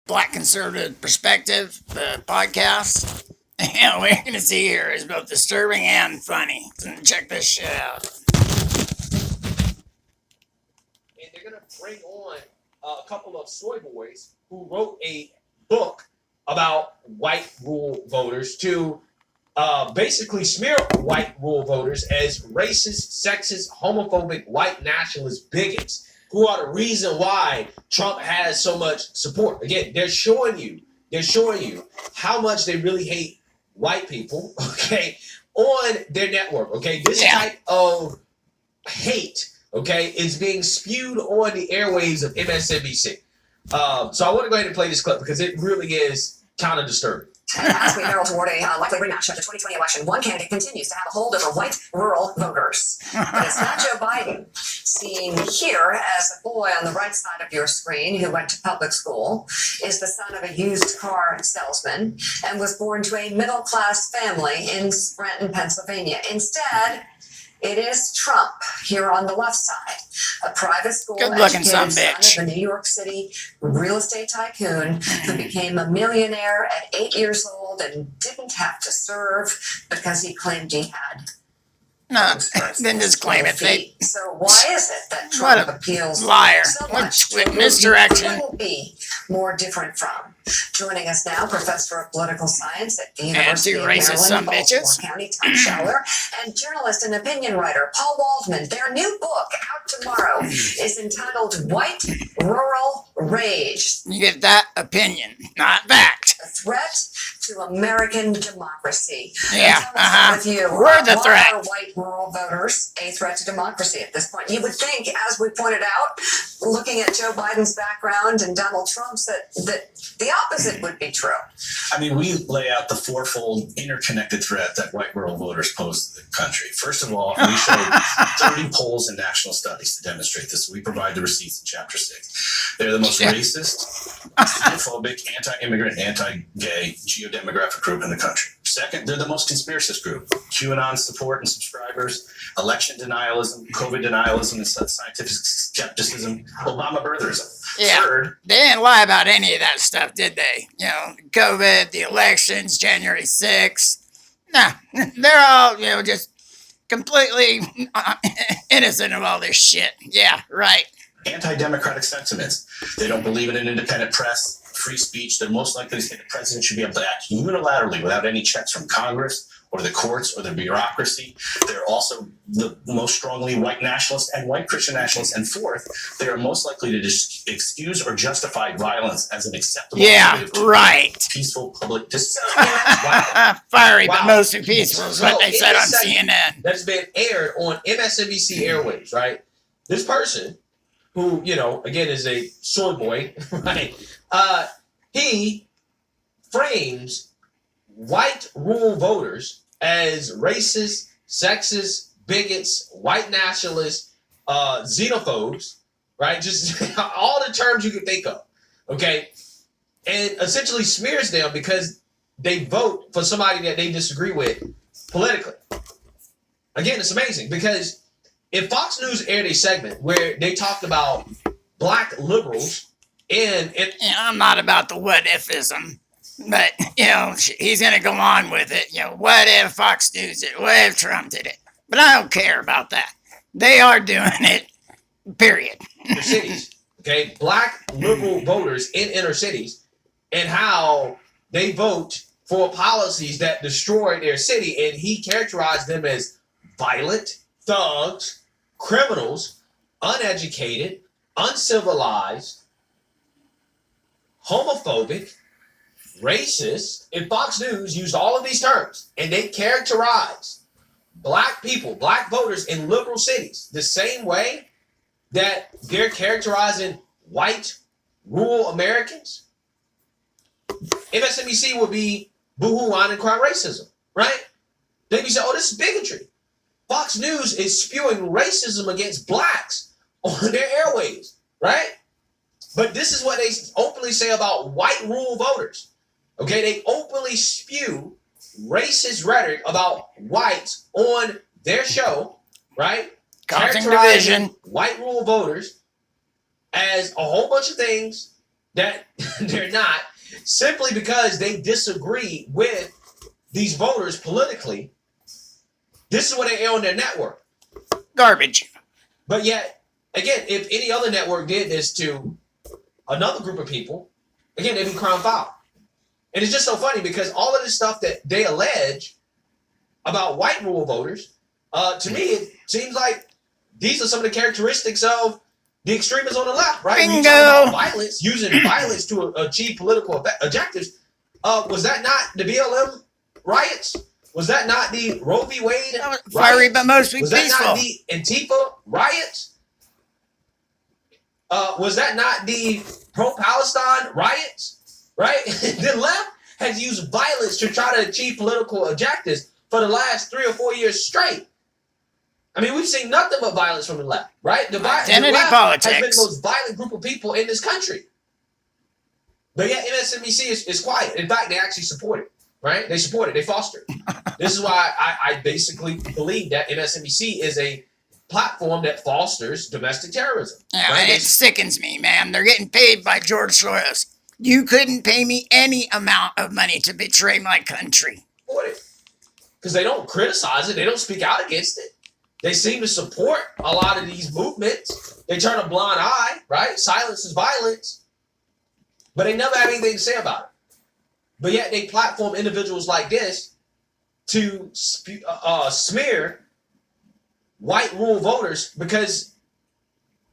Black Conservative Perspective podcast. And what you're going to see here is both disturbing and funny. So check this shit out. And they're going to bring on a couple of soy boys who wrote a book about white rural voters to basically smear white rural voters as racist, sexist, homophobic, white nationalist bigots who are the reason why Trump has so much support. Again, they're showing you how much they really hate white people, okay, on their network, okay? This type of hate, okay, is being spewed on the airwaves of MSNBC. So I want to go ahead and play this clip because it really is kind of disturbing. As we barrel toward a likely rematch of the 2020 election, one candidate continues to have a hold over white rural voters. But it's not Joe Biden, seen here as a boy on the right side of your screen who went to public school, is the son of a used car salesman, and was born to a middle-class family in Scranton, Pennsylvania. Instead, it is Trump here on the left side, a private school educated son of a New York City real estate tycoon who became a millionaire at 8 years old and didn't have to serve because he claimed he had. No, then just claim it. So why is it that Trump appeals liar. so much to with misdirection? couldn't be more different from? Joining us now, Professor of Political Science at the University of Maryland, Baltimore County, Tom Scheller, and journalist and opinion writer Paul Waldman. Their new book, out tomorrow, is entitled White Rural Rage. You get that opinion, not fact. A threat to American democracy. Yeah, with you. We're the threat. Why are white rural voters a threat to democracy at this point? You would think, as we pointed out, looking at Joe Biden's background and Donald Trump's, that the opposite would be true. I mean, we lay out the fourfold interconnected threat that white rural voters pose to the country. First of all, we showed 30 polls and national studies to demonstrate this. We provide the receipts in Chapter 6. They're the most racist, xenophobic, anti-immigrant, anti-gay, geodemographic group in the country. Second, they're the most conspiracist group. QAnon support and subscribers, election denialism, COVID denialism, and scientific skepticism, Obama birtherism. Yeah, Third, they didn't lie about any of that stuff, did they? You know, COVID, the elections, January 6th. Nah, they're all, just completely innocent of all this shit. Yeah, right. anti-democratic sentiments. They don't believe in an independent press, free speech. They're most likely to say the president should be able to act unilaterally without any checks from Congress or the courts or the bureaucracy. They're also the most strongly white nationalists and white Christian nationalists. And fourth, they are most likely to excuse or justify violence as an acceptable peaceful public discourse. Fiery, but mostly peaceful is what they said on CNN. That's been aired on MSNBC airwaves, right? This person, who, again, is a soy boy, right? He frames white rural voters as racist, sexist, bigots, white nationalists, xenophobes, right? Just all the terms you can think of, okay? And essentially smears them because they vote for somebody that they disagree with politically. Again, it's amazing because if Fox News aired a segment where they talked about black liberals and I'm not about the what ifism, but he's gonna go on with it. What if Fox News did it? What if Trump did it? But I don't care about that. They are doing it. Period. Inner cities, okay, black liberal voters in inner cities, and how they vote for policies that destroy their city, and he characterized them as violent, thugs, criminals, uneducated, uncivilized, homophobic, racist. And Fox News used all of these terms, and they characterized black people, black voters in liberal cities the same way that they're characterizing white rural Americans. MSNBC would be boo-hoo-on and cry racism, right? They'd be saying, oh, this is bigotry. Fox News is spewing racism against blacks on their airwaves, right? But this is what they openly say about white rural voters. Okay, they openly spew racist rhetoric about whites on their show, right? Causing division. White rural voters as a whole bunch of things that they're not, simply because they disagree with these voters politically. This is what they air on their network. Garbage. But yet, again, if any other network did this to another group of people, again, they'd be crown foul. And it's just so funny because all of this stuff that they allege about white rural voters, to me, it seems like these are some of the characteristics of the extremists on the left, right? When you Bingo. talk about violence, using violence to achieve political objectives, was that not the BLM riots? Was that not the Roe v. Wade That was fiery, riots? but mostly Was that peaceful. not the Antifa riots? Was that not the pro-Palestine riots? Right? The left has used violence to try to achieve political objectives for the last 3 or 4 years straight. I mean, we've seen nothing but violence from the left, right? The Identity left politics. has been the most violent group of people in this country. But yet MSNBC is quiet. In fact, they actually support it, right? They support it. They foster it. This is why I basically believe that MSNBC is a platform that fosters domestic terrorism. Yeah, right? and it sickens me, man. They're getting paid by George Soros. You couldn't pay me any amount of money to betray my country. Support it. Because they don't criticize it. They don't speak out against it. They seem to support a lot of these movements. They turn a blind eye, right? Silence is violence. But they never have anything to say about it. But yet they platform individuals like this to smear white rural voters because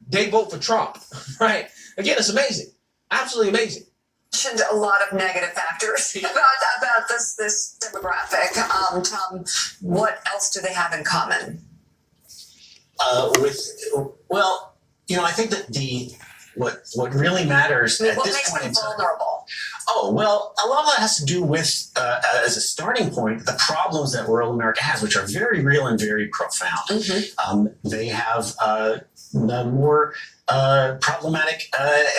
they vote for Trump, right? Again, it's amazing. Absolutely amazing. Mentioned a lot of negative factors about this demographic. Tom, what else do they have in common? I think that what really matters I mean, at what this makes point them in time. vulnerable? Oh, well, a lot of that has to do with, as a starting point, the problems that rural America has, which are very real and very profound. Mm-hmm. They have the more problematic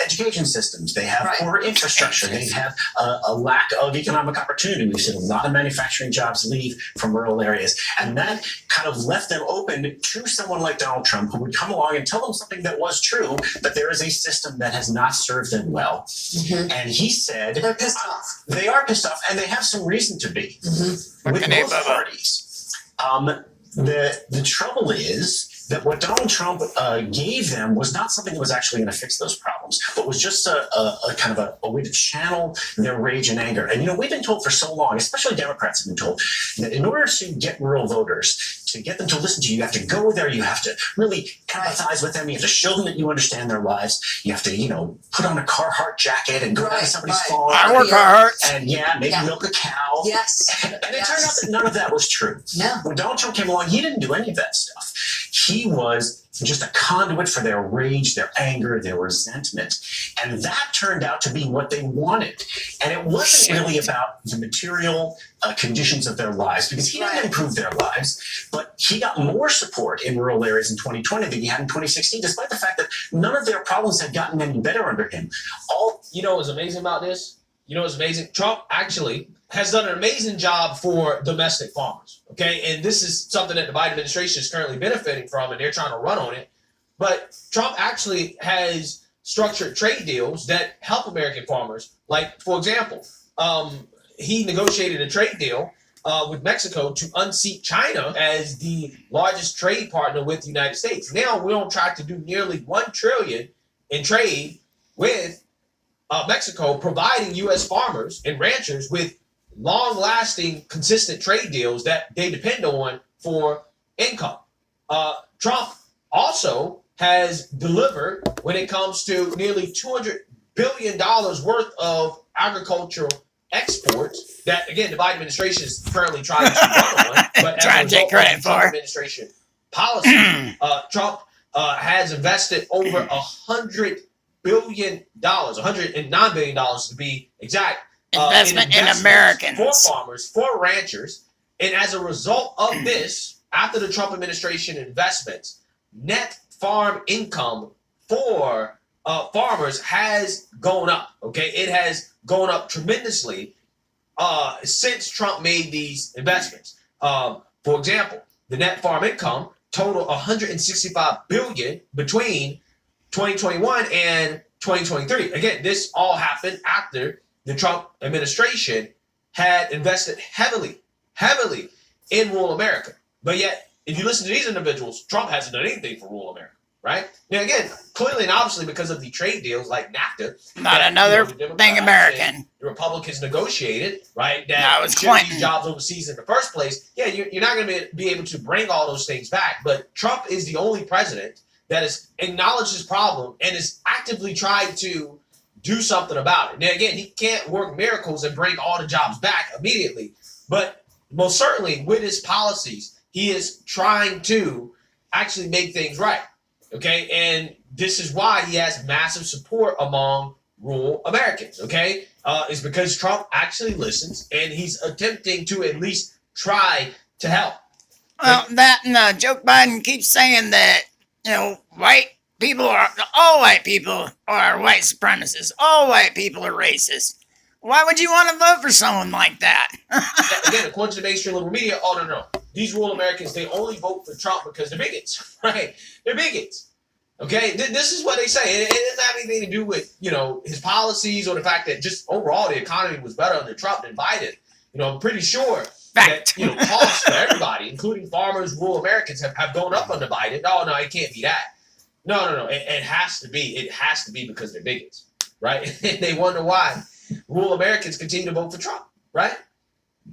education systems. They have Right. poor infrastructure. They have a lack of economic opportunity. We've seen a lot of manufacturing jobs leave from rural areas. And that kind of left them open to someone like Donald Trump, who would come along and tell them something that was true, that there is a system that has not served them well. Mm-hmm. And he said, They're pissed off. they are pissed off, and they have some reason to be Mm-hmm. with Fucking A, both Bubba. parties. The trouble is that what Donald Trump gave them was not something that was actually going to fix those problems, but was just a kind of a way to channel their rage and anger. And we've been told for so long, especially Democrats have been told, that in order to get rural voters, to get them to listen to you, you have to go there, you have to really empathize with them, you have to show them that you understand their lives, you have to, put on a Carhartt jacket and go down to somebody's farm. I work hard. And maybe milk a cow. Yes. And it turned out that none of that was true. No. When Donald Trump came along, he didn't do any of that stuff. He was just a conduit for their rage, their anger, their resentment. And that turned out to be what they wanted. And it wasn't really about the material conditions of their lives, because he didn't improve their lives, but he got more support in rural areas in 2020 than he had in 2016, despite the fact that none of their problems had gotten any better under him. You know what's amazing about this? You know what's amazing? Trump actually has done an amazing job for domestic farmers, okay? And this is something that the Biden administration is currently benefiting from, and they're trying to run on it. But Trump actually has structured trade deals that help American farmers. Like, for example, he negotiated a trade deal with Mexico to unseat China as the largest trade partner with the United States. Now we're on track to do nearly $1 trillion in trade with Mexico, providing U.S. farmers and ranchers with long-lasting, consistent trade deals that they depend on for income. Trump also has delivered when it comes to nearly $200 billion worth of agricultural exports that, again, the Biden administration is currently trying to run on. But Trying to take credit of Trump for. administration policy, Trump has invested over $100 billion, $109 billion to be exact, Investment in investments Americans. for farmers, for ranchers. And as a result of this, after the Trump administration investments, net farm income for farmers has gone up. Okay, it has gone up tremendously since Trump made these investments. For example, the net farm income totaled $165 billion between 2021 and 2023. Again, this all happened after the Trump administration had invested heavily in rural America. But yet, if you listen to these individuals, Trump hasn't done anything for rural America, right? Now, again, clearly and obviously because of the trade deals like NAFTA. Not that, another the Democrats thing American. and the Republicans negotiated, right? That was should these Clinton. jobs overseas in the first place. Yeah, you're not going to be able to bring all those things back. But Trump is the only president that has acknowledged his problem and has actively tried to do something about it. Now, again, he can't work miracles and bring all the jobs back immediately, but most certainly with his policies, he is trying to actually make things right. Okay, and this is why he has massive support among rural Americans. Okay, it's because Trump actually listens and he's attempting to at least try to help. Well, that and Joe Biden keeps saying that, all white people are white supremacists. All white people are racist. Why would you want to vote for someone like that? Again, according to the mainstream liberal media, oh no. These rural Americans, they only vote for Trump because they're bigots, right? They're bigots. Okay, this is what they say. It doesn't have anything to do with, his policies or the fact that just overall the economy was better under Trump than Biden. I'm pretty sure Fact. that, costs for everybody, including farmers, rural Americans, have gone up under Biden. No, it can't be that. No. It has to be. It has to be because they're bigots, right? And they wonder why rural Americans continue to vote for Trump, right?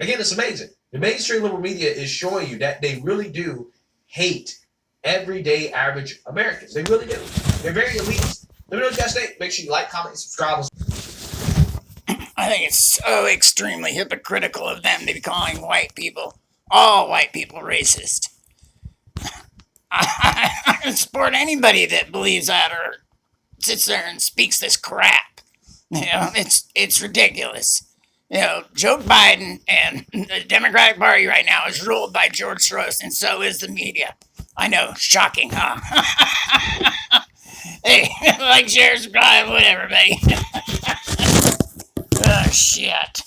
Again, it's amazing. The mainstream liberal media is showing you that they really do hate everyday average Americans. They really do. They're very elitist. Let me know what you guys think. Make sure you like, comment, and subscribe. I think it's so extremely hypocritical of them to be calling all white people, racist. I don't support anybody that believes that or sits there and speaks this crap. It's ridiculous. Joe Biden and the Democratic Party right now is ruled by George Soros, and so is the media. I know, shocking, huh? Hey, like, share, subscribe, whatever, buddy. Oh, shit.